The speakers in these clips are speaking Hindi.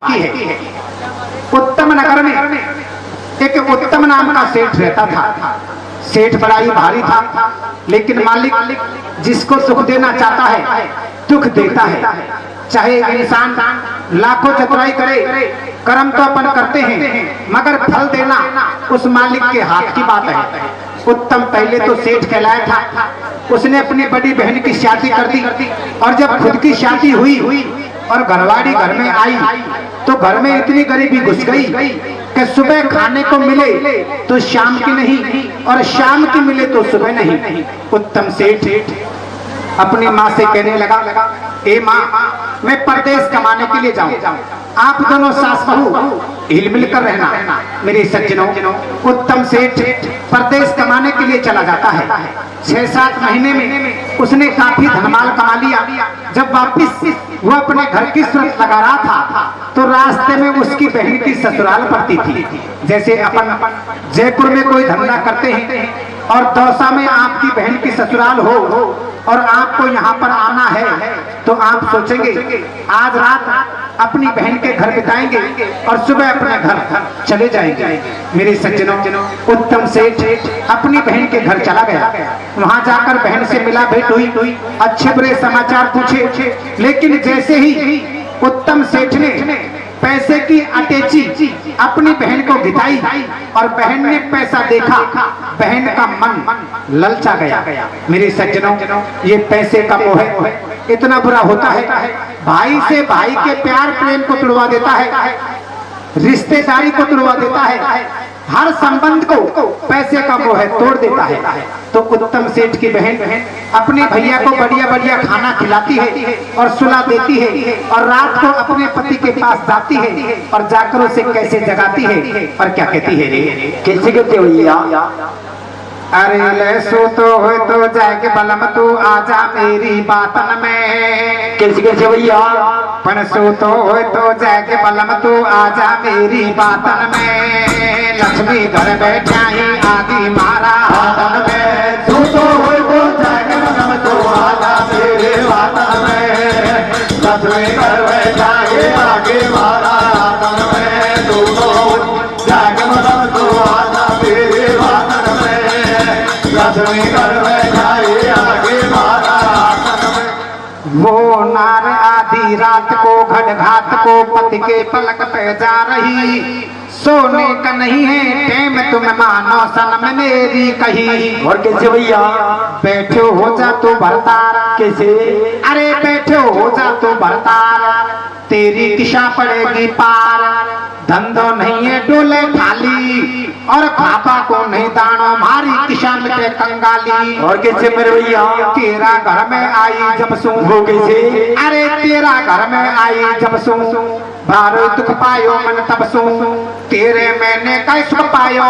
की है। उत्तम नगर में एक उत्तम नाम का सेठ रहता था। सेठ बड़ा ही भारी था, लेकिन मालिक जिसको सुख देना चाहता है दुख देता है। चाहे इंसान लाखों चतुराई करे, कर्म तो अपन करते हैं, मगर फल देना उस मालिक के हाथ की बात है। उत्तम पहले तो सेठ कहलाया था। उसने अपनी बड़ी बहन की शादी कर दी, और जब खुद की शादी हुई और घरवाड़ी घर में आई तो घर में इतनी गरीबी घुस गई कि सुबह खाने को मिले तो शाम की नहीं, और शाम की मिले तो सुबह नहीं। उत्तम सेठ अपनी माँ से कहने लगा, ए माँ, मैं परदेश कमाने के लिए जाऊं, आप दोनों सास बहू हिल मिल कर रहना। मेरे सज्जनों, उत्तम सेठ परदेश कमाने के लिए चला जाता है। 6-7 महीने में उसने काफी धनमाल कमा लिया। जब वापिस वो अपने घर की शर्त लगा रहा था तो रास्ते में उसकी बहन की ससुराल पड़ती थी। जैसे अपन जयपुर में कोई धंधा करते हैं और दौसा में आपकी बहन की ससुराल हो और आपको यहाँ पर आना है, तो आप सोचेंगे आज रात अपनी बहन के घर बिताएंगे और सुबह अपने घर चले जाएंगे। मेरे सज्जनों, उत्तम सेठ अपनी बहन के घर चला गया। वहां जाकर बहन से मिला, भेंट हुई, अच्छे बुरे समाचार पूछे। लेकिन जैसे ही उत्तम सेठ ने पैसे की अटैची अपनी बहन को गिटाई और बहन ने पैसा देखा, बहन का मन ललचा गया। मेरे सज्जनों, ये पैसे का मोह इतना बुरा होता है, भाई से भाई के प्यार प्रेम को तुड़वा देता है, रिश्तेदारी को तुड़वा देता है, हर संबंध को पैसे का मोह तोड़ देता है। तो उत्तम सेठ की बहन अपने भैया को बढ़िया बढ़िया खाना खिलाती है और सुला देती है, और रात को अपने पति के पास जाती है और जाकर उसे कैसे जगाती है और क्या कहती है, कैसे कहते हो भैया, अरे ले सो तो जाके बलम तू आजा मेरी बातन में। कैसे कैसे भैया, पण सो तो जाके बलम तू आजा मेरी बातन में। लक्ष्मी घर बैठा ही आदि मारा हाथन में। सो तो जाके बलम तू आजा मेरी बातन में। लक्ष्मी घर बैठा ही आगे मारा हाथन में। सो जाके बलम तू आजा मेरी बातन में। लक्ष्मी घर बैठा ही आगे मारा हाथन में। वो नार आधी रात को घाट को पति के पलक पे जा रही, सोने का नहीं है टेम तुम मानो सनम मेरी कही। और कैसे भैया, बैठे हो जा तो भरतार। कैसे, अरे बैठे हो जा तो भरतार, तेरी दिशा पड़ेगी पार। धंधो नहीं है डोले खाली, और खापा को नहीं दानो मारी दिशा में कंगाली। और कैसे मेरे भैया, तेरा घर में आई जब सू। वो कैसे, अरे तेरा घर में आई जब सू, भारो दुख पायो मन तब सू। तेरे मैंने कई सुख पायो,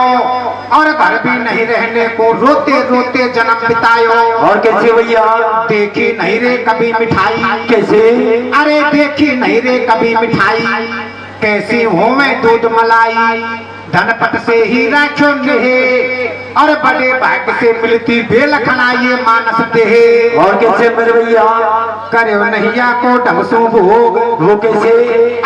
और घर भी नहीं रहने को रोते रोते जन्म बितायो। और कैसे भैया, देखी नहीं रे कभी मिठाई। कैसे, अरे देखी नहीं रे कभी मिठाई। कैसी हो मैं दूध मलाई, धनपत से ही राखो नेहे, और बड़े भाग्य से मिलती बेलखना ये मानस देहे। और कैसे मेरे भैया, करो नैया को ढमसू भोग। वो कैसे,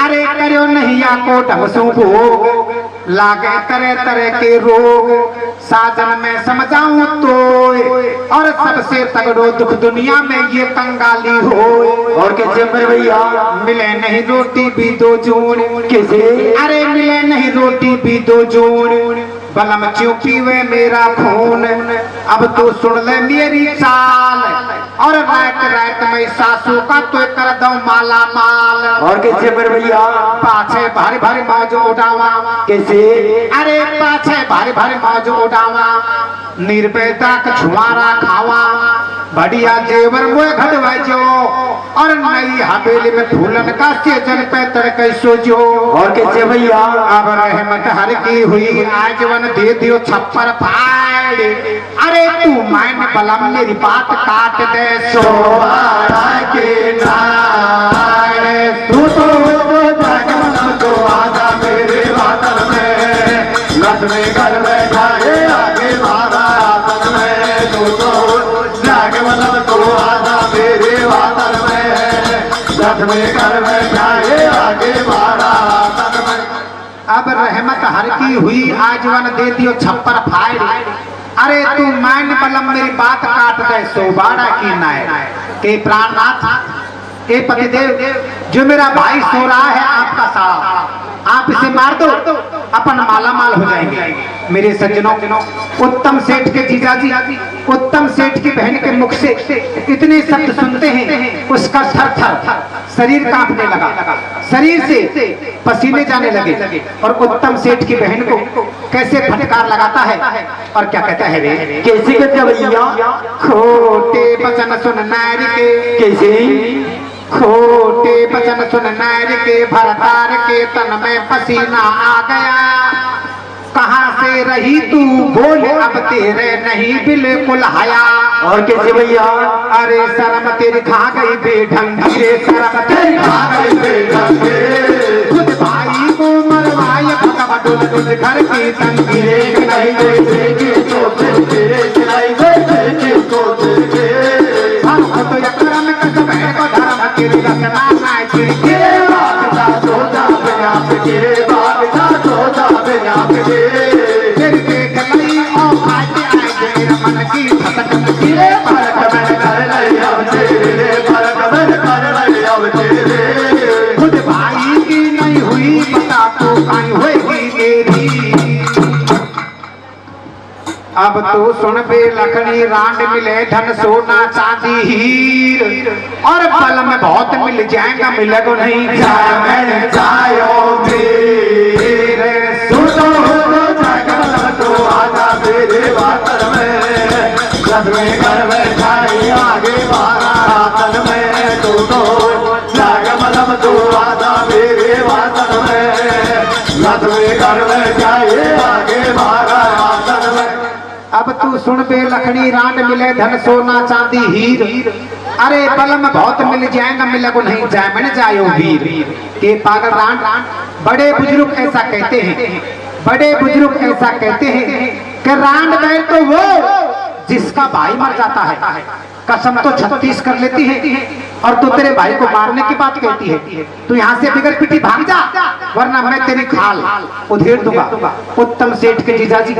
अरे करो नैया को ढमसू भोग, लागे तरह तरह के रोग। साजन में समझाऊं तो, और सबसे तगड़ो दुख दुनिया में ये कंगाली हो। और कैसे मेरे भैया, मिले नहीं रोटी भी दो जून। कैसे, अरे मिले नहीं रोटी भी दो जून, बलम क्यों पीवे मेरा खून। अब तो सुन ले मेरी चाल, और रात रात में सासू का तो कर दो माला माल। और कैसे मेरे भैया, पाछे भारी भारी मौज उड़ावा। कैसे, अरे पाछे भारी भारी मौज उड़ावा, निर्भयता का छुआरा खावा। बढ़िया जेवर मुए घटवाजो, और नई हवेली में फूलन का सेजन पे तड़के सोजो। और कैसे भैया, अब रहमत हर की हुई आज वन दे दियो छप्पर फाड़। अरे तू मान बलम मेरी बात काट दे, सोहारा के नारे। तू तो जागम तो आजा मेरे बातन में। लक्ष्मी घर बैठा है आगे मारा हाथन में। तू तो जागम तो आजा मेरे बातन में। लक्ष्मी घर बैठा है आगे मारा। अब रहमत हर की हुई आजवन दे दियो छप्पर फाड़। अरे तू मान बलम मेरी बात काट दे सोबाड़ा की नाय के प्राणनाथ ए पतिदेव जो मेरा भाई सो रहा है आपका साला, आप इसे मार दो अपन मालामाल हो जाएंगे। मेरे सज्जनों, उत्तम सेठ के जीजाजी उत्तम सेठ की बहन के मुख से इतने शब्द सुनते हैं उसका थर थर शरीर कांपने लगा, शरीर से पसीने जाने लगे। और उत्तम सेठ की बहन को कैसे फटकार लगाता है और क्या कहता है रे, कैसे कहते भैया? खोटे वचन सुन नारी के, कैसे खोटे वचन सुन नारी के भरतार के तन में पसीना आ गया। कहाँ से रही तू बोल अब तेरे नहीं बिल्कुल हया। और कैसे भैया? अरे शर्म तेरी खा गई बेढंगी रे, शर्म तेरी खा गई बेढंगी। खुद भाई को मरवाए भगवा डुल डुल घर की तंगी रे, नहीं हम तो यक्रम कस बहन को धर्म की रचना नाय की तेरी देख लई ओ फाटे आए तेरे मन की फटक गिरे फरक में कर लई अब तेरे खुद भाई की नहीं हुई पता तो कहीं होगी तेरी। अब तो सुन बे लखनी रांड मिले धन सोना चांदी हीर, और बल में बहुत मिल जाएगा मिलेगा नहीं जाए जायो मेरे सुनो तो आजा मेरे वातन में लदवे घर में जाए आगे वातन में तो जाग मलम तो आजा मेरे वातन में लदवे घर में जाए आगे वातन में। अब तू सुन बे लखनी रांड मिले धन सोना चांदी हीर, अरे बल में बहुत मिल जाएगा मिले को नहीं जाए मैंने जायो वीर के पागल रांड। बड़े बुजुर्ग ऐसा कहते हैं, बड़े बुजुर्ग ऐसा कहते हैं कि रांड गए तो वो जिसका भाई मर जाता है। कसम तो 36 कर लेती है और तू तेरे भाई को मारने की बात कहती है। तू यहाँ से बिगड़ पिटी भाग जा वरना मैं तेरी खाल उधेड़ दूंगा। उत्तम सेठ के जीजाजी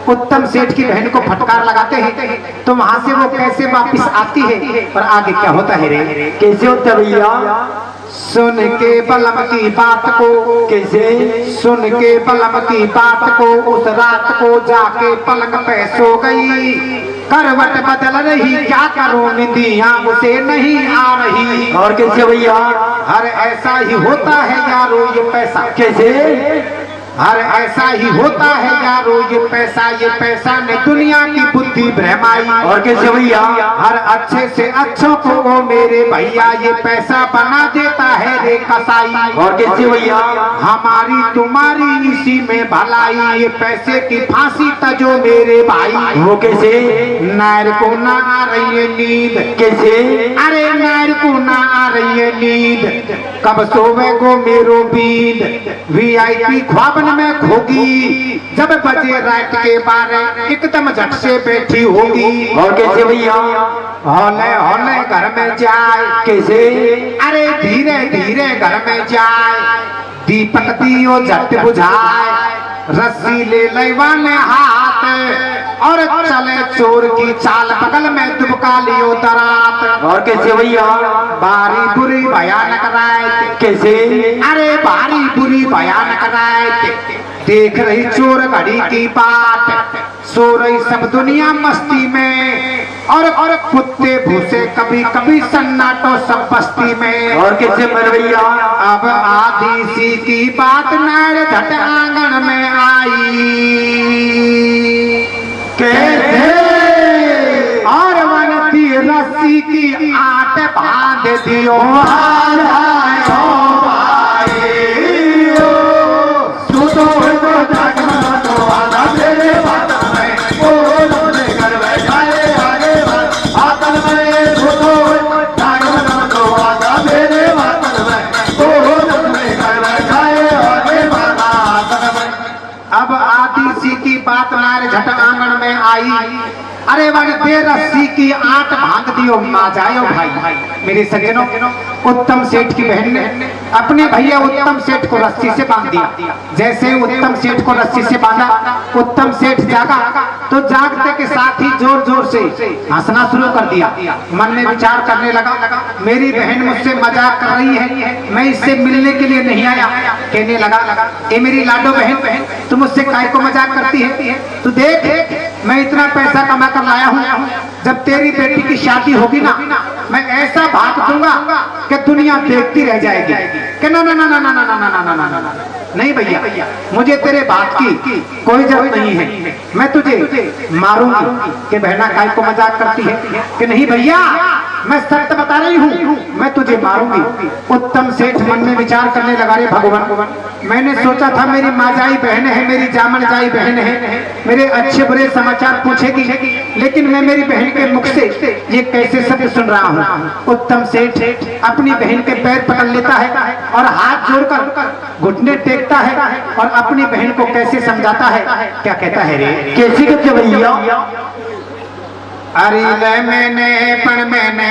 उत्तम सेठ की बहन को फटकार लगाते हैं तो वहाँ से वो कैसे वापिस आती है और आगे क्या होता है रे, कैसे होता भैया? सुन के बलम की बात को, कैसे सुन के बलम की बात को उस रात को जाके पलंग पे सो गई। करवट बदल रही क्या करूं निंदियां उसे नहीं आ रही। और कैसे भैया? हर ऐसा ही होता है यारो ये पैसा, कैसे? हर ऐसा ही होता है यारो ये पैसा ने दुनिया की बुद्धि भ्रमाई। और कैसे भैया? हर अच्छे से अच्छों को वो मेरे भैया ये पैसा बना देता है रे कसाई। और कैसे भैया? हमारी तुम्हारी इसी में भलाई ये पैसे की फांसी तजो मेरे भाई। वो कैसे? नायर को ना आ रही है नींद, कैसे? अरे नायर को ना आ रही है नींद, कब सोवे गो मेरो बींद। VIP ख्वाबन में खोगी जब बजे रात के 12 एकदम झट से बैठी होगी। और कैसे भैया? हौले हौले घर में जाए, कैसे? अरे धीरे धीरे घर में जाए, दीपक दियो झट बुझाए, रस्सी ले लेवाने हाथ और चले चोर की चाल बगल में दुबका लियो दरात। और कैसे भैया? बारी बुरी भयानक रात, कैसे? अरे बारी बुरी भयानक रात, देख रही चोर घड़ी की बात, सो रही सब दुनिया मस्ती में और कुत्ते भूसे कभी कभी सन्नाटो सब बस्ती में। और कैसे मर भैया? अब आधी सी की बात नार झट आंगन में आई, कैसे? और वनती रस्सी की आट बांध दियो अरे वन दे रस्सी की आट भांग दियो मा जायो भाई। मेरे सज्जनों, उत्तम सेठ की बहन ने अपने भैया उत्तम सेठ को रस्सी से बांध दिया। जैसे उत्तम सेठ को रस्सी से बांधा, उत्तम सेठ जागा तो जागते के साथ ही जोर जोर से हंसना शुरू कर दिया। मन में विचार करने लगा, मेरी बहन मुझसे मजाक कर रही है, मैं इससे मिलने के लिए नहीं आया। कहने लगा, ए मेरी लाडो बहन, तू मुझसे काय को मजाक करती है? तू देख, मैं इतना पैसा कमा कर लाया हूँ, जब तेरी बेटी की शादी होगी ना, मैं ऐसा भाग दूंगा कि दुनिया देखती रह जाएगी। कि ना ना ना ना ना ना ना ना ना ना ना ना नहीं भैया, मुझे तेरे बात की कोई जरूरत नहीं है। मैं तुझे मारूंगी कि बहना काय को मजाक करती है। कि नहीं भैया, मैं सत्य बता रही हूँ, मैं तुझे मारूंगी। उत्तम सेठ मन में विचार करने लगा, रे भगवान, मैंने सोचा था मेरी माजाई बहन है, मेरी जामन जाई बहन है, मेरे अच्छे बुरे समाचार पूछेगी, लेकिन मैं मेरी बहन के मुख से ये कैसे सत्य सुन रहा हूँ। उत्तम सेठ अपनी बहन के पैर पकड़ लेता है और हाथ जोड़कर घुटने टेकता है और अपनी बहन को कैसे समझाता है। क्या कहता है रे? कैसे कहते भैया? अरे ले मैंने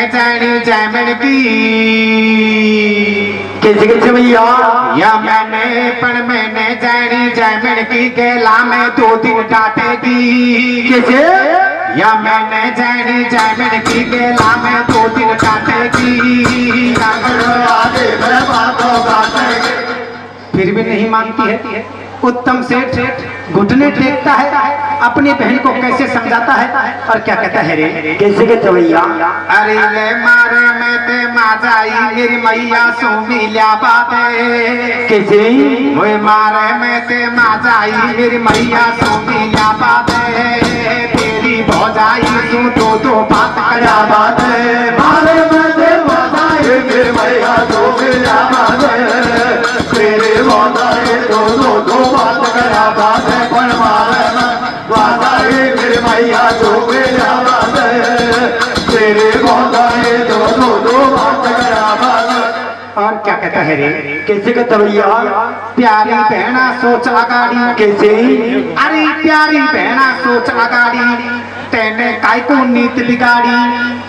जानी जामन की, कैसे कहते भैया? या मैंने जानी जामन की, गेला में 2 दिन डांटेगी। कैसे? या मैंने जानी जामन की, गेला में 2 दिन डांटेगी। फिर भी नहीं मानती है। उत्तम सेठ घुटने टेकता है, अपनी बहन को कैसे समझाता है और क्या कहता है रे? कैसे कहते भैया? अरे ले मारे में ते माजाई मेरी मैया सो मिल्या बाते। कैसे? मोए मारे में ते माजाई मेरी मैया सो मिल्या बाते। तेरी भौजाई तू दो बात करा बाते। मारे में ते माजाई मेरी मैया सो मिल्या बाते। तेरे भौजाई दो बात करा बाते। पर मारे में माजाई मेरी मैया सो मिल्या बाते। तेरे भौजाई दो बात करा बाते। और क्या कहता है रे? कैसे कहता भैया? प्यारी बहना सोच अगाड़ी। कैसे? अरे प्यारी बहना सोच अगाड़ी, तेने काय को नीत बिगाड़ी।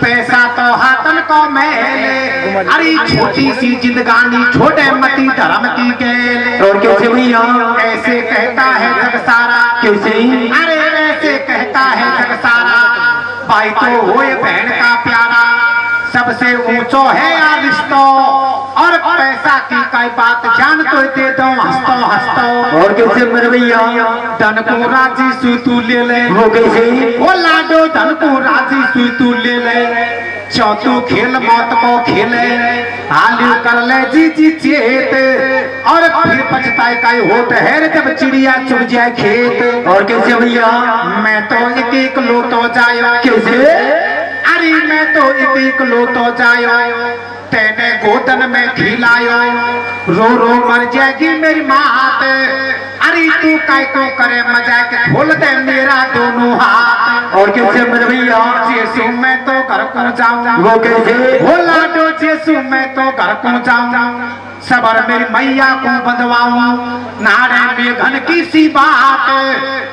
पैसा तो हाथन को मैले, अरे छोटी सी जिंदगानी, छोटे मती धर्म की गेल। और कैसे भैया? ऐसे कहता है जग सारा। कैसे? अरे ऐसे कहता है जग सारा, भाई तो होए बहन का प्यारा, सबसे ऊंचो है यार रिश्तो। और पैसा की कोई बात जान तो दे दो हंसतो। और कैसे मेरे भैया? धन को राजी सुई तू ले ले। वो कैसे? वो लाडो धन को राजी सुई तू ले ले। चौथू खेल मौत को खेले, हालियो कर ले जी चेत। और फिर पछताए काई होत है रे जब चिड़िया चुग जाए खेत। और कैसे भैया? मैं तो एक लो तो जायो। कैसे? अरे मैं तो एक लो तो जायो, तेने गोदन में खिलायो। रो मर जाएगी मेरी मात। अरे तू काय को करे मजाक, खोल दे मेरा दोनों हाथ। और कैसे मेरे भैया? जेसु मैं तो घर को जाऊं। वो कैसे? वो लाडो जेसु मैं तो घर को जाऊं, सबर मेरी मैया को बंधवाऊं। नारे में घन की सी बात,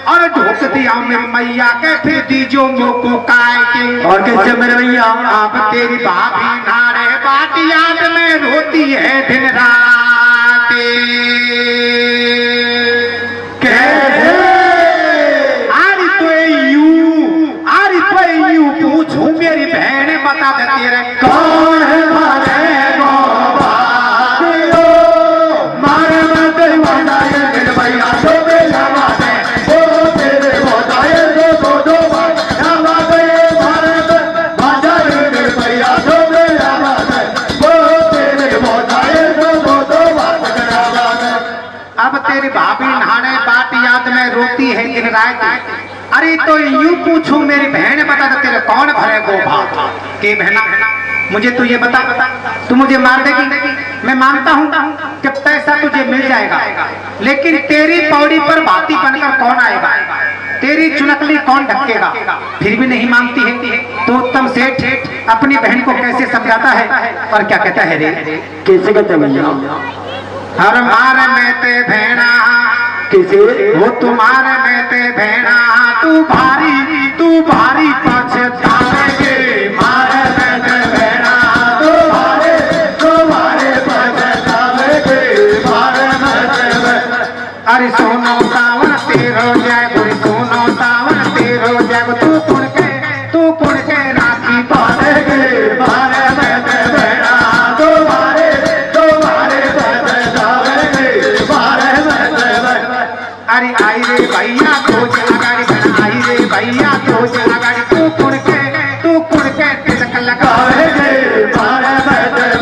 और ढोक दिया मेरी मैया के, फिर दीजो मोको काय के। और कैसे मेरे भैया? अब तेरी भाभी नारे बात याद में रोती है दिन रात। कैसे? आरी तो यूं पूछूं मेरी बहन बता देती रे, कौन है मारे गो बादियो? मारे में तेरी भौजाई मेरे भैया तो मिल्या बाते। ओ तेरे भौजाई दो बात करा बाते। मारे में भौजाई मेरे भैया तो मिल्या बाते। ओ तेरे भौजाई दो बात करा बाते। अब तेरी भाभी नहाने बात याद में रोती है दिन रात। अरे तो यूं पूछूं मेरी बहन बता दे तेरे कौन भरे गो भात के। बहना मुझे तू ये बता, तू मुझे मार देगी, मैं मानता हूँ कि पैसा तुझे मिल जाएगा, लेकिन तेरी पौड़ी पर भाती बनकर कौन आएगा? तेरी चुनकली कौन ढकेगा? फिर भी नहीं मानती है। तो उत्तम सेठ अपनी बहन को कैसे समझाता है और क्या कहता है रे? कैसे कहते भैया? हर मार में ते भेड़ा, कैसे? वो तुम्हारे में ते भेड़ा, तू भारी पछतावेगी मारे भेड़ा तुम्हारे पछतावेगी मारे अरे सोनो सावन तेरो जय गुरु सोनो सावन तेरो जय तू कुण के राखी पालेगी मारे भेड़ा तुम्हारे पछतावेगी मारे अरे आई रे भैया तो जगाड़ी बना आई रे भैया तो जगाड़ी तू कुण के तिलक लगावेगी मारे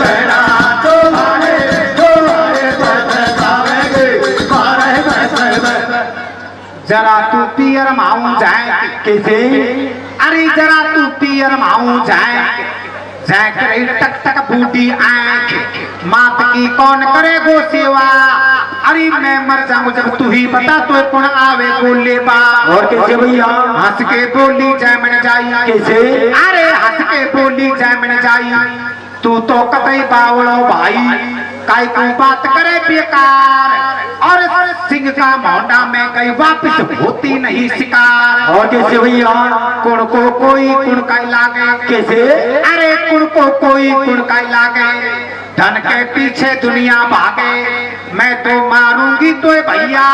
भेड़ा तुम्हारे पछतावेगी मारे जरा तू पियर माऊं जाए कैसे अरे जरा तू पियर माऊं जाए करे टक टक बूटी आंख मात की कौन करे गो सेवा अरे मैं मर जाऊं जब तू ही बता तो कौन आवे बोले बा और कैसे भैया हंस के बोली जय मन जाई कैसे अरे हंस के बोली जय मन जाई तू तो कतई बावड़ो भाई काई को बात करे बेकार और सिंह का मोहना में गई वापस होती नहीं शिकार और कैसे भैया कुण को कोई कुण काई लागे कैसे अरे कुण को कोई कुण काई लागे धन के पीछे दुनिया भागे मैं तो मारूंगी तो भैया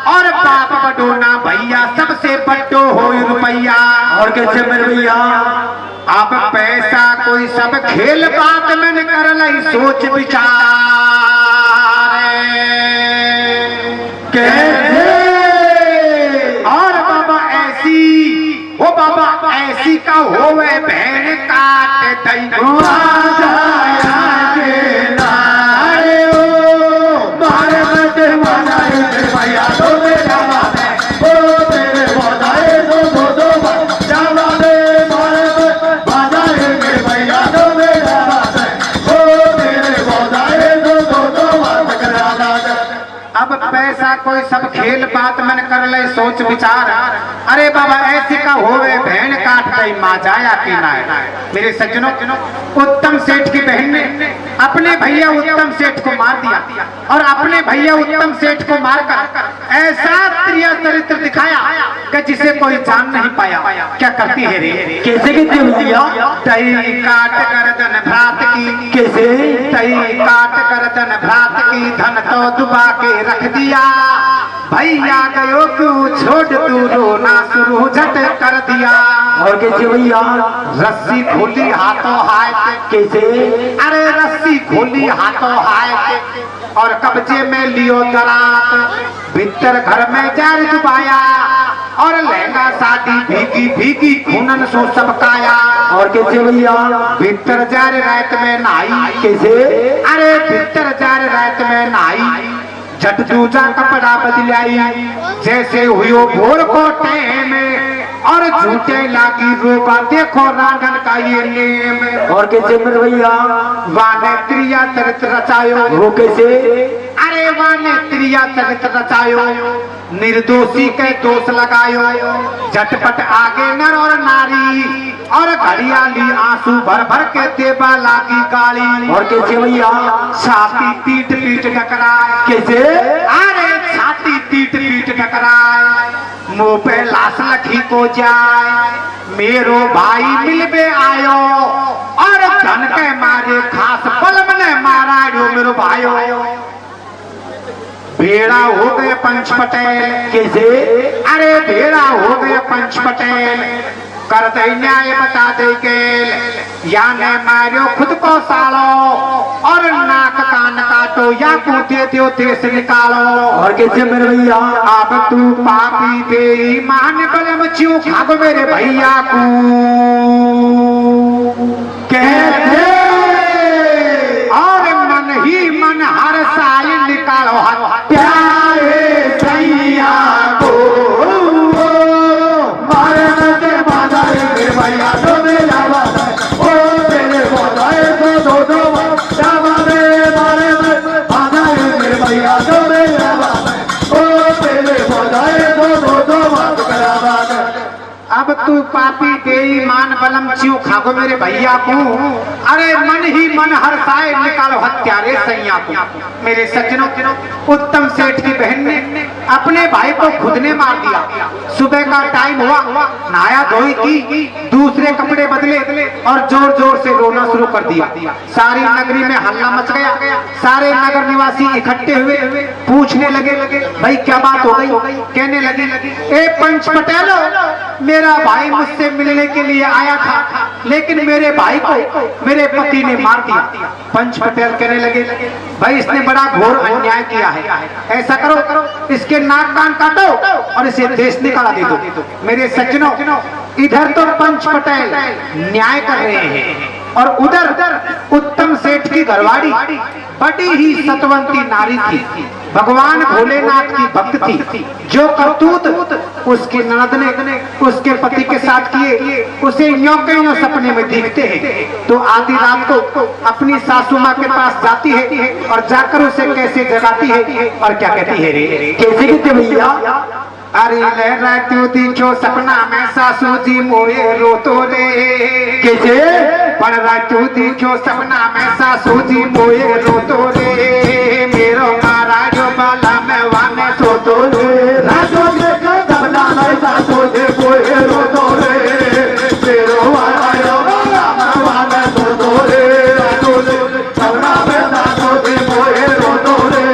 और बाप बडो ना भैया सबसे बड्डो हो रुपैया और कैसे मेरे भैया अब पैसा कोई सब खेल बात मन कर लई सोच विचार कैसे और बाबा ऐसी का होवे बहन काट दई भैया तो मेरा वो तेरे बधाई दो भैया तो मेरा वो तेरे बधाई दो अब पैसा कोई सब खेल बात मन कर ले सोच विचार अरे बाबा ऐसी का होवे बहन काट गई माँ जाया की ना मेरे सज्जनों उत्तम सेठ की बहन ने अपने भैया उत्तम सेठ को मार दिया और अपने भैया उत्तम सेठ को मारकर ऐसा प्रिय चरित्र दिखाया कि जिसे कोई जान नहीं पाया क्या करती है रे कैसे कहते भैया तई काट गर्दन भ्रात की कैसे तई काट गर्दन भ्रात की धन तो डुबा के रख दिया भैया गयो क्यों छोड़ तू रोना शुरू झट कर दिया और कैसे भैया रस्सी खोली हाथों हाय कैसे अरे रस्सी खोली हाथों हाय और कब्जे में लियो दरात भीतर घर में जार डुबाया और लहंगा साड़ी भीगी भीगी खूनन सो सबकाया और कैसे भैया भीतर जार रात में नहाई कैसे अरे भीतर जार रात में नहाई झट दूजा कपड़ा बदलाई जैसे हुई भोर को टेम और झूठे लागी रोबा देखो रांगन का ये नेम और कैसे मेरे भैया वाने क्रिया चरित्र रचायो वो कैसे अरे वाने क्रिया चरित्र रचायो निर्दोषी के दोष लगायो झटपट आगे नर और नारी और घड़ियाली आंसू भर भर के देवा लागी गाली और कैसे भैया छाती पीट पीट टकराए कैसे अरे छाती पीट पीट टकराए मुंह पे लाश लखी को जाए मेरो भाई मिलबे आयो और धन के मारे खास पलम ने मारा जो मेरो भाइयो भेड़ा हो गए पंच पटेल कैसे अरे भेड़ा हो गए पंच पटेल कर दे न्याय बता दे गेल याने मारियो खुद को सालो और नाक कान काटो या को दे दियो देश निकालो और कैसे मेरे भैया अब तू पापी बेईमान बलम क्यों खागो मेरे भैया को कैसे और मन ही मन हर साल निकालो प्यारे सैया को भैया तो मेरा ओ तेरे बधाई दो मेरे भैया तो मेरा ओ तेरे बधाई दो अब तू पापी बेईमान बलम क्यों खागो मेरे भैया को अरे मन ही मन हर साए निकालो हत्यारे सैया को मेरे सज्जनों उत्तम सेठ की बहन ने अपने अपने भाई को खुद ने मार दिया। सुबह का टाइम हुआ, नहाया धोई की, दूसरे कपड़े बदले और जोर जोर से रोना शुरू कर दिया। सारी नगरी में हल्ला मच गया। सारे नगर निवासी इकट्ठे हुए, पूछने लगे भाई क्या बात हो गई। कहने लगे ए पंच पटेलो, मेरा भाई मुझसे मिलने के लिए आया था, लेकिन मेरे भाई को मेरे पति ने मार दिया। पंच पटेल कहने लगे भाई इसने बड़ा घोर अन्याय किया है, ऐसा करो इसके नाक कान काटो और इसे देश निकाला दे दो। मेरे सज्जनों, इधर तो पंच पटेल न्याय कर रहे हैं और उधर उत्तम सेठ की घरवाड़ी बड़ी ही सतवंती नारी थी, भगवान भोलेनाथ की भक्त थी। जो करतूत उसकी ननद ने उसके पति के साथ किए उसे यों के यों सपने में दिखते हैं। तो आधी रात को अपनी सासू माँ के पास जाती है और जाकर उसे कैसे जगाती है और क्या कहती है रे, कैसे कहते भैया। अरे लहरा क्यों दिखो सपना में सासू जी मोए रो तो रे, कैसे पढ़ रहा क्यों दिखो सपना में सासू जी मोए रो तो रे, मेरो मारा जो बाला में वाने सो तो रे, राजो देखो सपना में सासू जी मोए रो तो रे, मेरो मारा जो बाला में वाने सो तो रे, राजो देखो सपना में सासू जी मोए रो तो रे,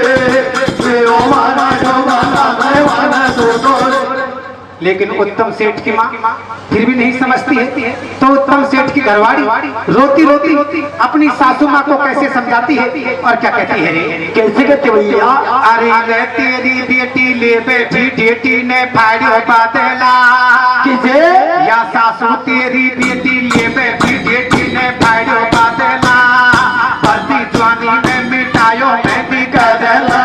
मेरो मारा जो बाला में वाने सो तो रे। लेकिन उत्तम सेठ की माँ फिर भी नहीं समझती है। तो उत्तम सेठ की घरवाड़ी रोती रोती अपनी सासू माँ को कैसे समझाती है और क्या कहती है रे, कैसे कहते भैया। अरे तेरी बेटी ले बैठी बेटी ने फाड़ियो बादला, किसे या सासू तेरी बेटी ले बैठी बेटी ने फाड़ियो बादला, भरती जवानी में मिटायो मेहंदी गदला,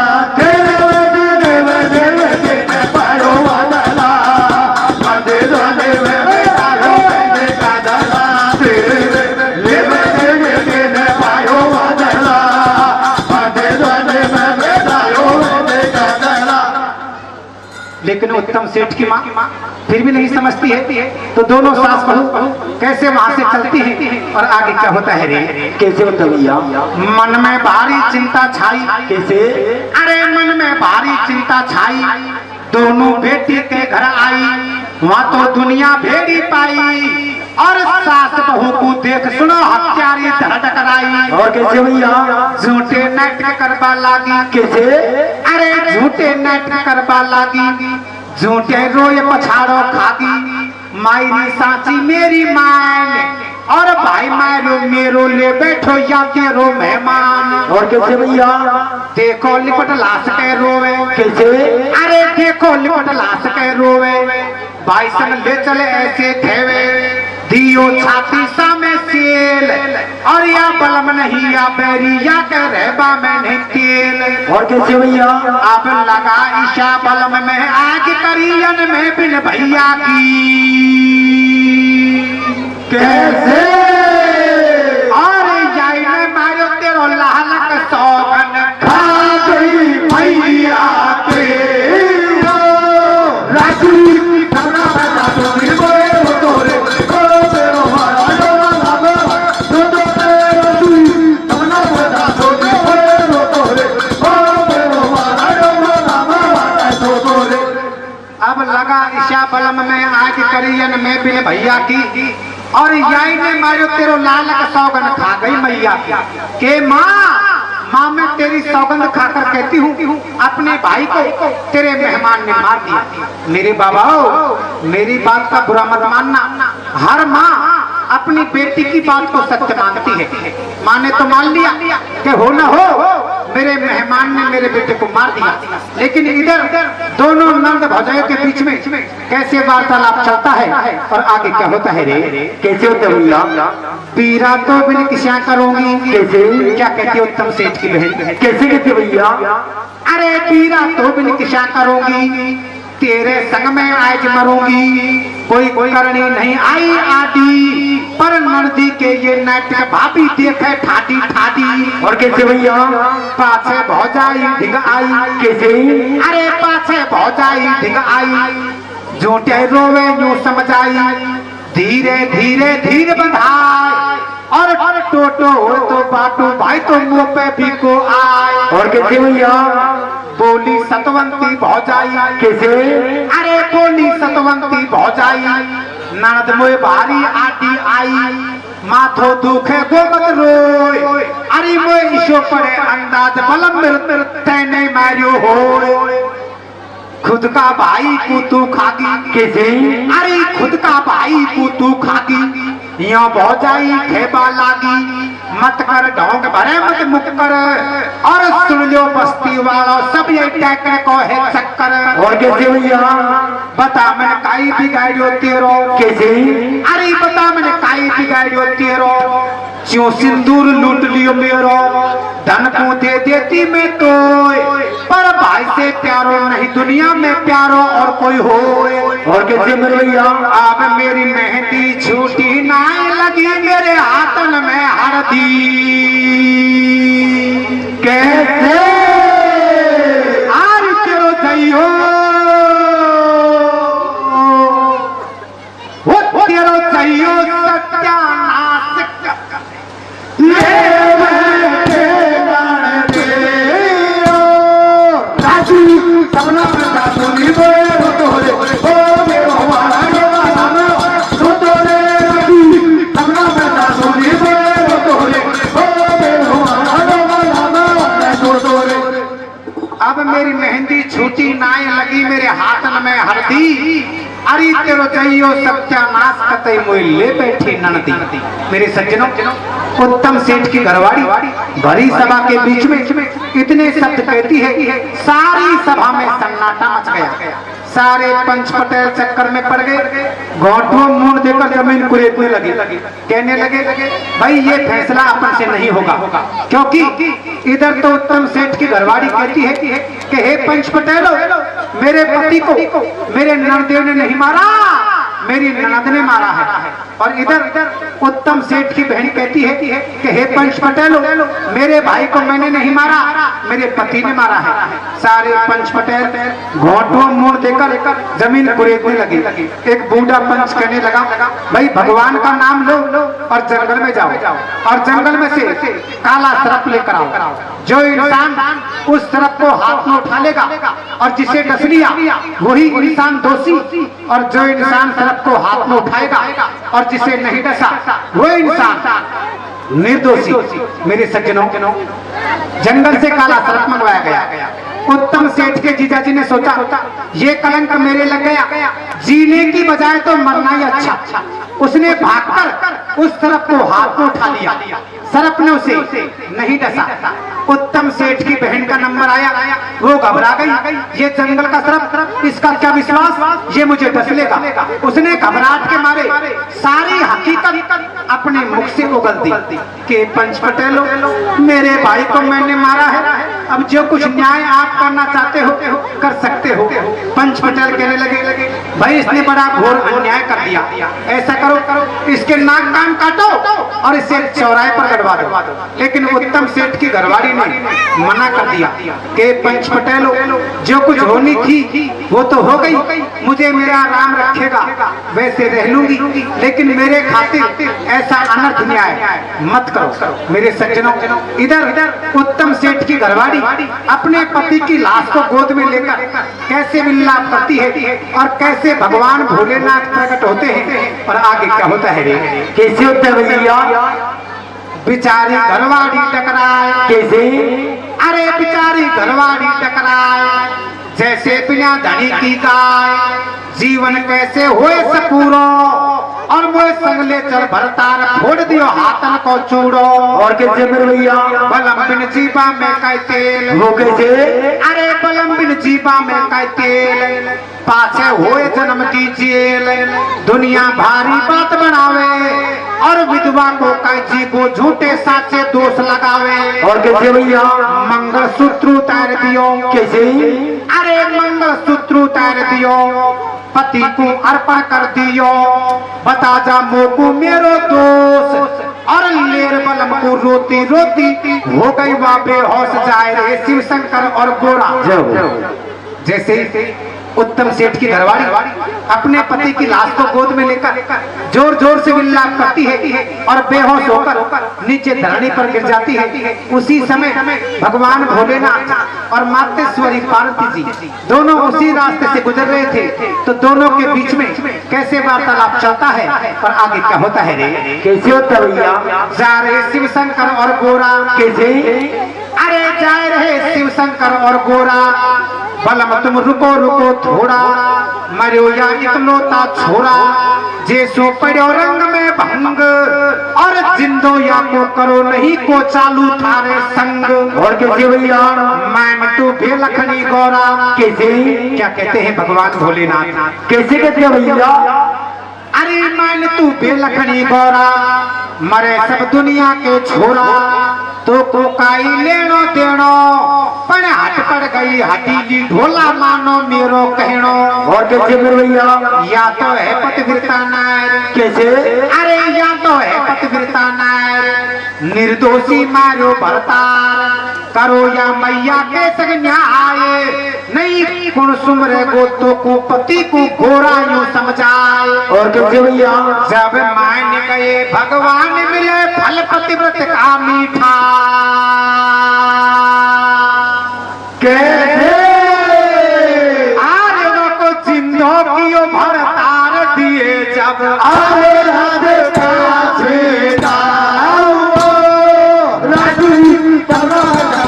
लेकिन उत्तम सेठ की माँ फिर भी नहीं समझती है। तो दोनों सास बहू कैसे वहां से चलती है और आगे क्या होता है रे, कैसे होता भैया। मन में भारी चिंता छाई, कैसे अरे मन में भारी चिंता छाई, दोनों बेटी के घर आई, वहाँ तो दुनिया भेड़ी पाई और सास बहू को देख सुनो हत्यारी धड़ टकराई। और कैसे भैया। झूठे नाटक करवा लागी, कैसे अरे झूठे नाटक करवा लागी, झूठे रोए पछाड़ो खागी, मायरी साची मेरी मायने और भाई मायरो मेरो ले बैठो या तेरो मेहमान। और कैसे भैया। देखो लिपट लाश के रोवे, कैसे अरे देखो लिपट लाश के रोवे, भाई सन ले चले ऐसे खेवे, दियो छाती सा में सेल और या बलम नहीं या बैरी या के रहबा में नहीं तेल। और कैसे भैया। अब लगा ईशा बलम में आग करियन में बिन भैया की, कैसे और जाई में मारो तेरो लालक सौगन खा गई भैया के राजू बलम में आग करियन में बिन भैया की, और याई ने मारो तेरो लालक सौगन खा गई मैया के माँ मैं तेरी सौगंध खाकर कहती हूँ अपने भाई को तेरे मेहमान ने मार दिया। मेरे बाबा मेरी बात का बुरा मत मानना, हर माँ अपनी बेटी की बात को सत्य मानती है। माँ ने तो मान लिया कि हो न हो मेरे मेहमान ने मेरे बेटे को मार दिया, लेकिन इधर दोनों नंद भौजाइयों के बीच में कैसे वार्तालाप चलता है और आगे क्या होता है रे, कैसे होता भैया। पीरा तो बिन किस्या करूंगी, कैसे क्या कहती उत्तम सेठ की बहन, कैसे कहते भैया। अरे पीरा तो बिन किस्या करूंगी, तेरे संग में आज मरूंगी, कोई करनी नहीं आई आदि, पर नंदी के ये नाटक भाभी देखे ठाडी ठाडी। और कैसे भैया। पाछे भौजाई ढिग आई, कैसे अरे पाछे भौजाई ढिग आई, झूठे रोवे यूं समझ आई, धीरे धीरे धीरे बंधाई, और टोटो हो तो बाटो भाई तो मुंह पे भी को आए। और कैसे भैया। बोली सतवंती भौजाई कैसे अरे बोली सतवंती भौजाई ननद मोए भारी आटी आई माथो दुखे गो मत रोय अरे मोए ईशो पड़े अंदाज बलम मिल तैने मारियो हो खुद का भाई को तू खागी कैसे अरे खुद का भाई को तू खागी यो भौजाई खेबा लागी मत कर ढोंग भरे मत मुक कर और सुन लो बस्ती वालों सब ये टैकर को है चक्कर और कैसे भैया बता मैंने काई बिगाड़ियो तेरो कैसे अरे बता मैंने काई बिगाड़ियो तेरो क्यों सिंदूर लूट लियो मेरो धन को दे देती मैं तो पर भाई से प्यारो नहीं दुनिया में प्यारो और कोई हो और कैसे मेरे भैया अब मेरी मेहंदी छूटी ना लगी मेरे हाथन में हरदी कैसे आज तेरो जइयो वो तेरो जइयो सत्यानाश सपना सुनी अब मेरी मेहंदी छूटी नाय लगी मेरे हाथन में हरदी अरे तेरो चाहिए सत्यानाश कतई मोई ले बैठी ननदी मेरे सज्जनों उत्तम सेठ की घरवाड़ी भरी सभा के बीच में इतने शब्द कहती है सारी सभा में सन्नाटा मच गया सारे पंच पटेल चक्कर में पड़ गए घोटों मुंह देकर जमीन कुरेदने लगे कहने लगे भाई ये फैसला अपन से नहीं होगा क्योंकि इधर तो उत्तम सेठ की घरवाड़ी कहती है कि हे पंच पटेलो मेरे पति को मेरे नरदेव ने नहीं मारा मेरी ननद ने मारा है और इधर उत्तम सेठ की बहन कहती है कि हे पंच पटेलो मेरे भाई को मैंने नहीं मारा मेरे पति ने मारा है सारे पंच पटेल घोटों मुंह देकर जमीन कुरेदने लगे एक बूढ़ा पंच कहने लगा भाई भगवान का नाम लो और जंगल में जाओ और जंगल में से काला सर्प लेकर आओ जो इंसान उस सर्प को हाथ में उठा लेगा और जिसे डस लिया वही इंसान दोषी और जो इंसान सर्प को हाथ में उठाएगा और जिसे नहीं डसा वो इंसान निर्दोषी मेरे सज्जनों जंगल से काला सर्प मंगवाया गया उत्तम सेठ के जीजाजी ने सोचा ये कलंक मेरे लग गया जीने की बजाय तो मरना ही अच्छा उसने भागकर उस सर्प को हाथ में उठा लिया सर्प ने उसे नहीं डसा उत्तम सेठ की बहन का नंबर आया वो घबरा गई ये जंगल का सर्प इसका क्या विश्वास ये मुझे डस लेगा उसने घबराहट के मारे सारी हकीकत अपने मुख से उगल दी कि पंच पटेलो मेरे भाई को मैंने मारा है अब जो कुछ न्याय आप करना चाहते हो कर सकते हो पंच पटेल कहने लगे भाई इसने बड़ा घोर अन्याय कर दिया ऐसा करो इसके नाक कान काटो और इसे चौराहे पर गड़वा दो लेकिन उत्तम सेठ की घरवाड़ी ने मना कर दिया कि पंच पटेलो जो कुछ होनी थी वो तो हो गई मुझे मेरा राम रखेगा वैसे रह लूंगी लेकिन मेरे खातिर ऐसा अनर्थ न्याय मत करो मेरे सज्जनों इधर उत्तम सेठ की घरवाड़ी अपने पति की लाश को गोद में लेकर कैसे विलाप करती है और कैसे भगवान भोलेनाथ प्रकट होते हैं और आगे क्या होता है कैसे होता है भैया बिचारी घरवाड़ी टकराए कैसे अरे बिचारी घरवाड़ी टकराए जैसे बिना धनी की गाय जीवन कैसे होए सकूरो और वो संगले चल भरतार फोड़ दियो हाथन को चूड़ो और कैसे मेरे भैया बलम बिन जीबा में काय तेल वो कैसे अरे बलम बिन जीबा में काय तेल पाछे होए जन्म की जेल दुनिया भारी बात बनावे और विधवा को कैची को झूठे साचे दोष लगावे और कैसे भैया मंगल सूत्र उतार दियो कैसे अरे मंगल सूत्र उतार दियो पति को अर्पण कर दियो बता जा मोकू मेरो दोष और लेर बलम को रोती रोती हो गई वहां बेहोश जाए रे शिव शंकर और गोरा जैसे उत्तम सेठ की घरवाली अपने पति की लाश को गोद में लेकर जोर जोर से विलाप करती है और बेहोश होकर नीचे धरनी पर गिर जाती है। उसी समय भगवान भोलेनाथ और मातेश्वरी पार्वती जी दोनों उसी रास्ते से गुजर रहे थे। तो दोनों के बीच में कैसे वार्तालाप चलता है और आगे क्या होता है रे? कैसे होता भैया? जा रहे शिव शंकर और गोरा, कैसे? अरे जा रहे शिव शंकर और गोरा, बलम तुम रुको रुको थोड़ा, मरियो या इकलौता छोरा, जैसो पड़ो रंग में भंग, और जिंदो या को करो नहीं को चालू थारे संग। और कैसे भैया? मैं तू भी लखनी गौरा। कैसे? क्या कहते हैं भगवान भोलेनाथ? कैसे कहते भैया? अरे मान तू बेलखनी गौरा, मरे सब दुनिया के छोरा, तो को काई लेनो देनो, पण हट पड़ गई हटीली ढोला मानो मेरो कहनो। और कैसे मेरे भैया? या तो है पतिव्रता नार। कैसे? अरे या तो है पतिव्रता नार, निर्दोषी मारो भरतार, करो या मैया के संग न्याय, नहीं गुण सुमरे गो तो को पति को गोरा यूं समझाए। और कैसे भैया? जब मान गए भगवान मिले फल पतिव्रत का मीठा। कैसे? आर्य को जिंदो कियो भरतार दिए जब, आरे राधे काछे दाओ, राजू तमरा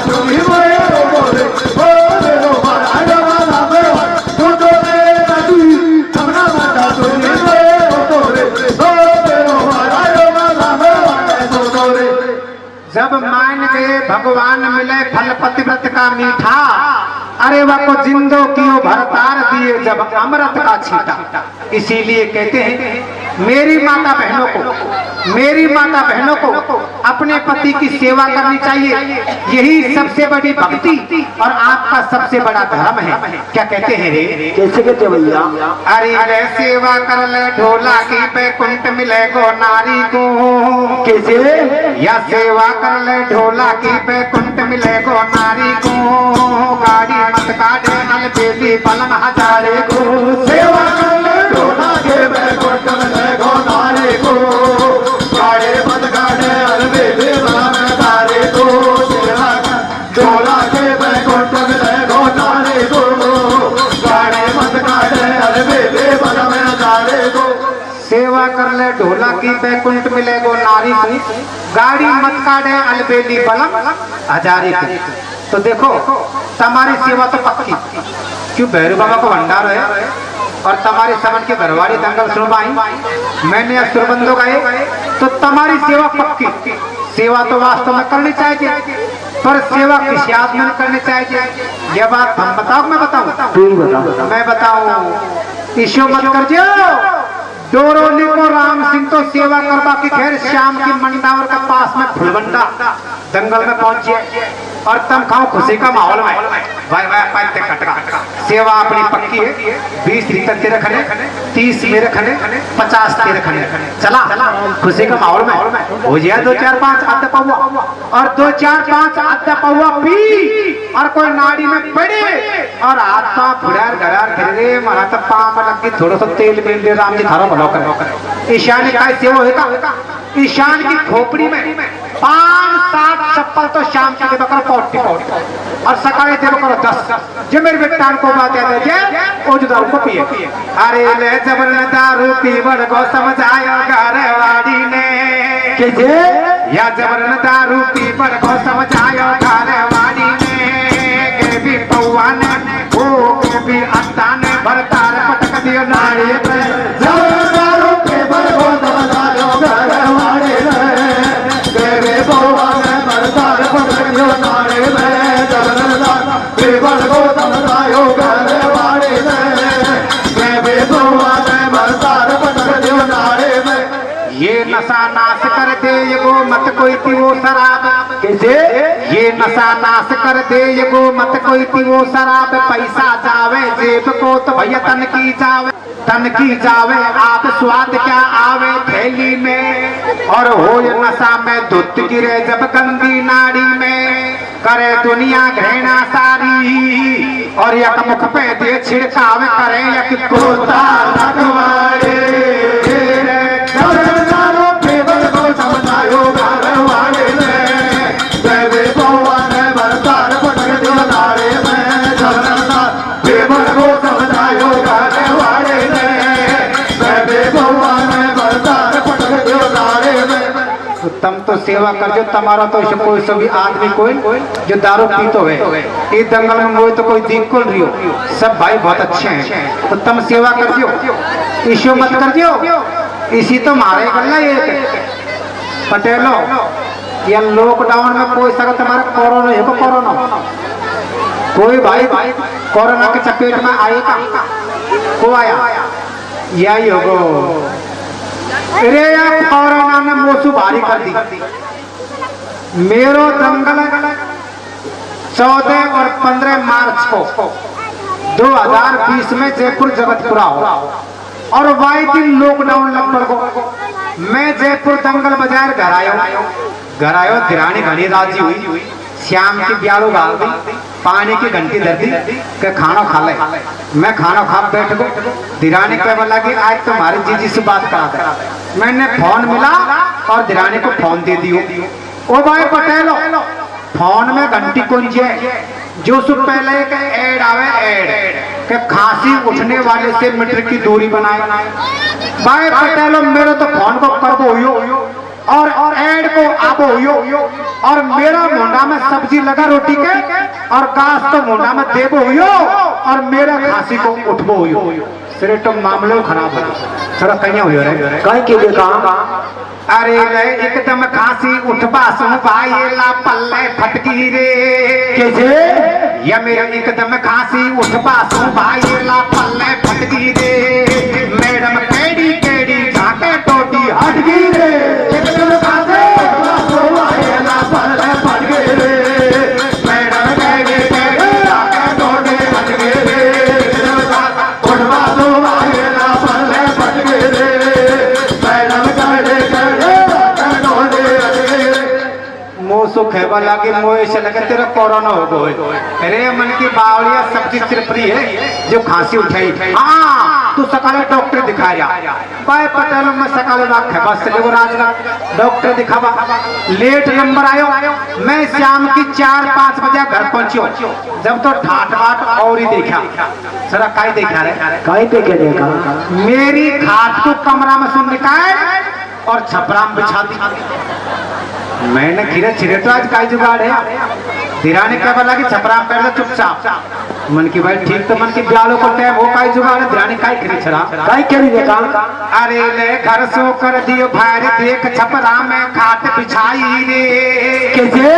तुमी मोए बोले, बोले रो मारा वाला बेवा, तो रे राजू तमरा वाला तुमी मोए बोले, बोले रो मारा वाला बेवा, तो रे। जब मान गए भगवान मिले फल पतिव्रत का मीठा, अरे वह को जिंदो कियो भरतार दिए जब अमृत का छीटा। इसीलिए कहते हैं मेरी माता बहनों को अपने पति की सेवा करनी चाहिए, यही सबसे बड़ी भक्ति और आपका सबसे बड़ा धर्म है। क्या कहते हैं रे? कैसे कहते भैया? अरे रे सेवा कर ले ढोला की बैकुंठ मिले गो नारी को। कैसे? या सेवा कर ले ढोला की बैकुंठ मिले गो नारी को, गाड़ी मत काटे नल बेली पलंग हजारे को। सेवा कर ले ढोला के बैकुंठ मिले गो नारी को, गाड़ी मत काटे नल बेली पलंग हजारे को। सेवा कर ढोला के बैकुंठ मिले गो नारी को, गाड़ी मत काटे नल बेली पलंग हजारे को। सेवा कर ले ढोला की बैकुंठ मिले गो नारी को, गाड़ी मत काटे अलबेली बलम हजारे को। तो देखो तुम्हारी सेवा तो पक्की, क्यों भैरू बाबा को भंडार है और तुम्हारे समन के घरवाली दंगल सुनवाई, मैंने सुरबंदो गाए, तो तुम्हारी सेवा पक्की। सेवा तो वास्तव में करनी चाहिए, पर सेवा किसी आदमी में करनी चाहिए। यह बात हम बताओ मैं बताऊं? तू ही बता। मैं बताऊं, ईशो मत कर जो डोरोली को राम सिंह तो सेवा करवा की खैर श्याम की मंडावर के पास में फुलबंडा दंगल में पहुंचे और तम खाओ खुशी का माहौल में भाई पैते खटका। सेवा अपनी पक्की है, 20 लीटर तेरे खने, 30 मेरे खने, 50 तेरे खने, चला खुशी का माहौल में हो जाए 2-4-5 आधा पौवा और 2-4-5 आधा पौवा पी और कोई नाड़ी में पड़े और हाथ पाँव फुड़ार घरार फिर मारा तब पाँव में लग थोड़ा सा तेल मिल दे राम जी थारा भलो कर। ईशान का सेवा होगा, ईशान की खोपड़ी में 5-7 चप्पल तो शाम के देव करो 40 और सकाळे देव करो 10। जो मेरे बेटान को बात याद है वो जो दारू को पिए। अरे ले जबर दारू पी बड़ को समझायो घरवाड़ी ने। कैसे? या जबर दारू पी बड़ को समझायो घरवाड़ी ने, के भी पौवा ने वो के भी अत्ता ने भरतार पटक दियो नाड़ी पे। जबर दारू पी बड़ को समझायो घरवाड़ी ने, के भी पौवा ने भरतार पटक दियो नाड़ी पे। जबर दारू पी बड़ को समझायो घरवाड़ी ने, के भी पौवा ने भरतार पटक दियो नाड़ी पे। ये नशा नाश कर दे ये गो मत कोई पीवो शराब। कैसे? ये नशा नाश कर दे ये गो मत कोई पीवो शराब, पैसा जावे जेब को तो भैया तन की जावे आप स्वाद क्या आवे थैली में, और हो ये नशा में धुत गिरे जब गंदी नाड़ी में, करे दुनिया घृणा सारी और यक मुख पे दिए छिड़काव करे यक कोता रखवाड़े केवल को समझायो घर वाले ने देवे बउआ ने बरसार पटक दियो नारे में झरना केवल को समझायो घर वाले ने देवे बउआ ने बरसार पटक दियो नारे में। तुम तो सेवा कर जो तुम्हारा तो कोई सभी आदमी कोई जो दारू पीतो है इस दंगल में मोए तो कोई दिख को रही हो सब भाई बहुत अच्छे हैं तो तुम सेवा कर दियो इशू मत कर दियो इसी तो मारे गल्ला ये पटेलो या लॉकडाउन में कोई सका तुम्हारा कोरोना है कोरोना कोई भाई कोरोना के चपेट में आएगा को आया यही होगो अरे यार कोरोना ने मोसू भारी कर दी मेरो दंगल 14 और 15 मार्च को 2020 में जयपुर जगतपुरा हो और वही दिन लॉकडाउन लग पड़ गो मैं जयपुर दंगल बाजार घर आयो धिरानी घनी राजी हुई श्याम की ब्यालो गाल दी पानी की घंटी धर दी के खाना खा ले मैं खाना खा बैठ गो धिरानी कहने लगी आज तुम्हारी जीजी से बात करा दे मैंने फोन मिला और धिरानी को फोन दे दियो ओ भाई पटेलो फोन में घंटी कौन है जो सु पहले के ऐड आवे ऐड के खांसी उठने वाले से मीटर की दूरी बनाए भाई पटेलो मेरे तो फोन को करबो हुयो और ऐड को आबो हुयो और मेरा मुंडा में सब्जी लगा रोटी के और काश तो मुंडा में देबो हुयो और मेरा खांसी को उठबो हुयो सिरे तो मामलो खराब है थोड़ा कहीं हुयो रे कहीं के लिए कहा अरे रे एकदम खांसी उठबा सु भाई ला पल्ले फटकी रे कैसे या मेरा एकदम खांसी उठबा सु भाई ला पल्ले फटकी रे मैडम केड़ी केड़ी जाके टोटी हट गई रे एकदम खांसी उठबा सु भाई ला पल्ले फटकी रे मैडम केड़ी केड़ी जाके टोटी हट गई रे एकदम खांसी उठबा सु भाई ला पल्ले फटकी रे मैडम केड़ी केड़ी जाके टोटी हट गई रे मोसो खेबा लागे मोए से लगे तेरा कोरोना हो गो अरे मन की बावलिया सब्जी चिरपरी है जो खांसी उठाई हाँ तू सकाले डॉक्टर दिखाया भाई पटेल में सकाले बात है बस चले राजनाथ डॉक्टर दिखावा लेट नंबर आयो मैं शाम की 4-5 बजे घर पहुंचियो जब तो ठाट बाट और ही देखा सरा काई देखा रे काई पे क्या देखा मेरी खाट को कमरा में सुन निकाल और छपराम बिछा दी मैंने खीरे छिरे तो आज काई जुगाड़ है धिरानी क्या बोला कि छपराम कर ले चुपचाप मन की भाई ठीक तो मन की ब्यालो को टाइम हो काई जुगाड़ है धिरानी काई खीरे छरा काई क्या नहीं देखा अरे ले घर सो कर दियो भाई देख छपरा में खाट बिछाई रे कैसे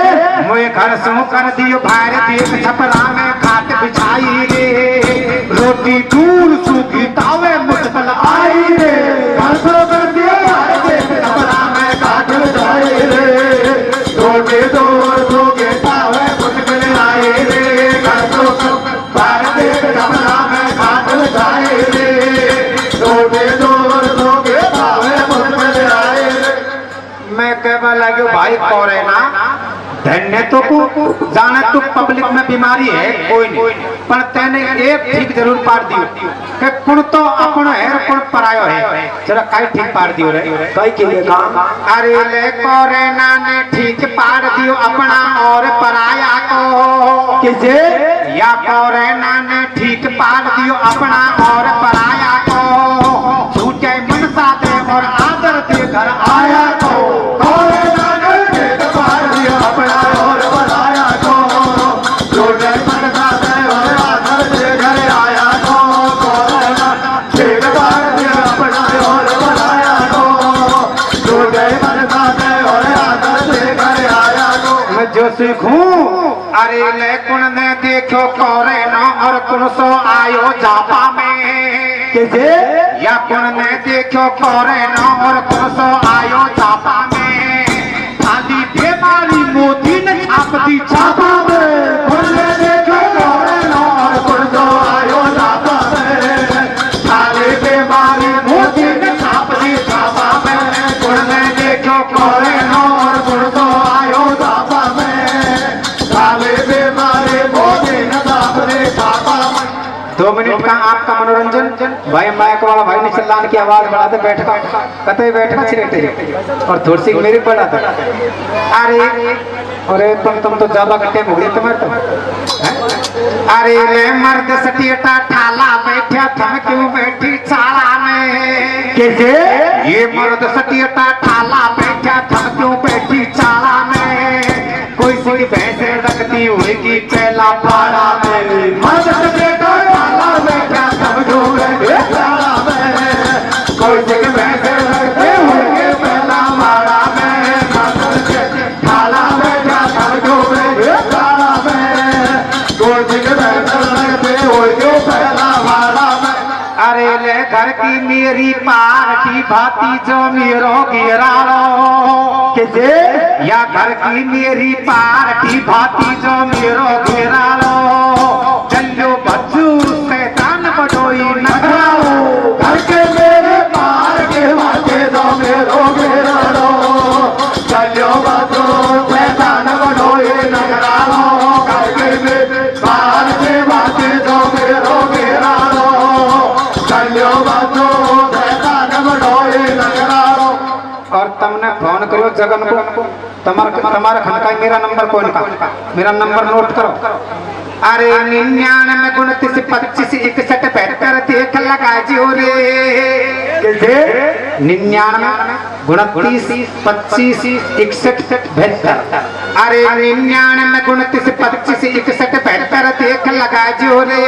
मोए घर सो कर दियो भाई देख छपरा में खाट बिछाई रे रोटी दूर सूखी तावे मुश्किल आई रे घर सो कर दियो भाई देख छपरा में खाट बिछाई रे रोटी दूर सूखी तावे मुश्किल आई रे घर सो कर भाई देख छपरा में खाट बिछाई रे रोटी दूर सूखी तावे मुश्किल आई रे मैं कहवा लगे भाई कौरे ना धन्य तो को जाना तो पब्लिक में बीमारी है कोई नहीं पर तेने एक ठीक जरूर पार दियो कि कुण तो अपन है कुण परायो है जरा काई ठीक पार दियो रे काई के लिए कहा अरे ले कोरोना ने ठीक पार दियो अपना और पराया को कैसे या कोरोना ने ठीक पार दियो अपना और पराया को झूठे मन साथे और आदर दे घर आया को कोरोना ने ठीक पार दियो अपना और पराया को झूठे मन साथे और आदर दे घर आया को कोरोना ठीक पार दियो अपना और पराया को झूठे मन साथे और आदर दे घर आया को मैं जो सीखूं अरे ले कुण ने देखो कोरोना और कुण सो आयो जापा में कैसे या कुण ने देखो कोरोना और कुण सो आयो जापा में खाली बीमारी मोदी ने छाप दी छापा में खुले देखो कोरोना और कुण सो आयो जापा में खाली बीमारी मोदी ने छाप दी छापा में कुण ने देखो कोरोना और कुण सो आयो जापा में खाली बीमारी मोदी ने छाप दी छापा 2 मिनट का आपका मनोरंजन। भाई माइक वाला भाई ने चिल्लाने की आवाज बढ़ा दे, बैठका कतई बैठका छिरेटे और थोड़ी सी मेरी बढ़ा दे। अरे तुम तो ज्यादा गट्टे हो गए तुम्हारे तो। अरे ले मर्द सटियटा ठाला बैठा थम क्यों बैठी चाला में। कैसे? ये मर्द सटियटा ठाला बैठा थम क्यों बैठी चाला में। कोई सी भैंस रखती होगी पहला पारा में। मर्द सटियटा ठाला बैठा थम क्यों बैठी चाला में। कोई सी भैंस रखती होगी पहला पारा में। ठाला बैठा थम क्यों बैठी चाला में। कोई सी भैंस रखती होगी पहला पारा में। अरे ले घर की मेरी पार्टी भाती जो मेरो गिरा लो। कैसे? या घर की मेरी पार्टी भाती जो मेरो गिरा लो। चलो बच्चू शैतान बडोई नगराओ। घर के मेरे पार्टी भाती जो मेरो गिरा लो। चलो बच्चू शैतान बडोई नगराओ। घर के मेरे पार्टी भाती जो मेरो गिरा लो। चलो बच्चू शैतान बडोई नगराओ। और तुमने फोन करो जगन को, तुम्हारा खनका मेरा नंबर कौन का, मेरा नंबर नोट करो। अरे 99 29 25 61 72 देख लगा जो रे। कैसे? 99 29 25 61 72। अरे 99 29 25 61 72 देख लगा जो रे।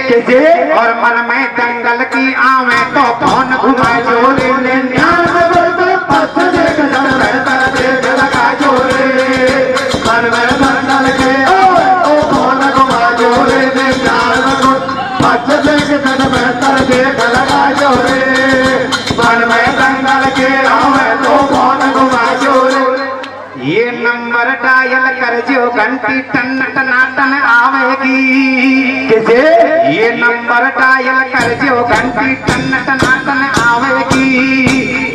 कैसे? और मन में दंगल की आवे तो फोन घुमा जो रे। 99 पत्त देख जन बेहतर देख लगा जो रे। मन में दंगल के ओ फोन घुमा जो रे। 99 पत्त देख जन बेहतर देख लगा जो रे। मन में दंगल के आवे तो फोन घुमा जो रे। ये नंबर डायल कर जो घंटी टन टनाटन आवेगी। कैसे? ये नंबर डायल कर जो घंटी टन टनाटन आवेगी।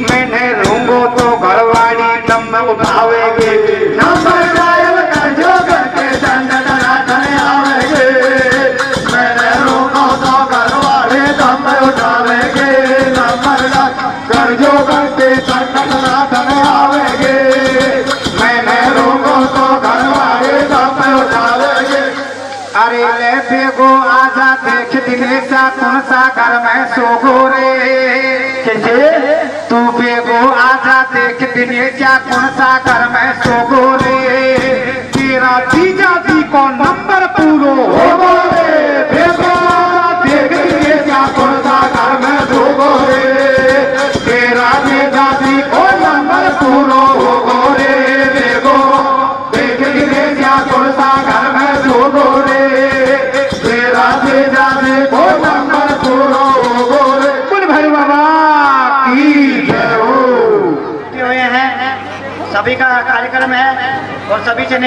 मैंने रूंगो तो घरवाड़ी दम उठावेगी। नंबर डायल कर जो घंटे टन टनाटन आवेगी। मैंने रोको तो घरवाड़े दम उठावेगी। नंबर डायल कर जो घंटे टन टनाटन आवेगी। मैंने रोको तो घरवाड़े दम उठावेगी। अरे ले बेगो आजा देख दिनेशा कौन सा घर में सोगो रे। कैसे? तू बेगो आजा देख दिनेशा कौन सा घर में सोगो रे। तेरा जीजा जी को नंबर पूरो होगो रे। बेगो देख दिनेशा कौन सा घर में सोगो रे। तेरा जीजा जी को नंबर पूरो होगो रे। बेगो देख दिनेशा कौन सा घर में सोगो रे। तेरा जीजा जी को नंबर पूरो होगो रे। बोल भैरव बाबा की जय हो। हुए हैं, सभी का कार्यक्रम है और सभी से निवेदन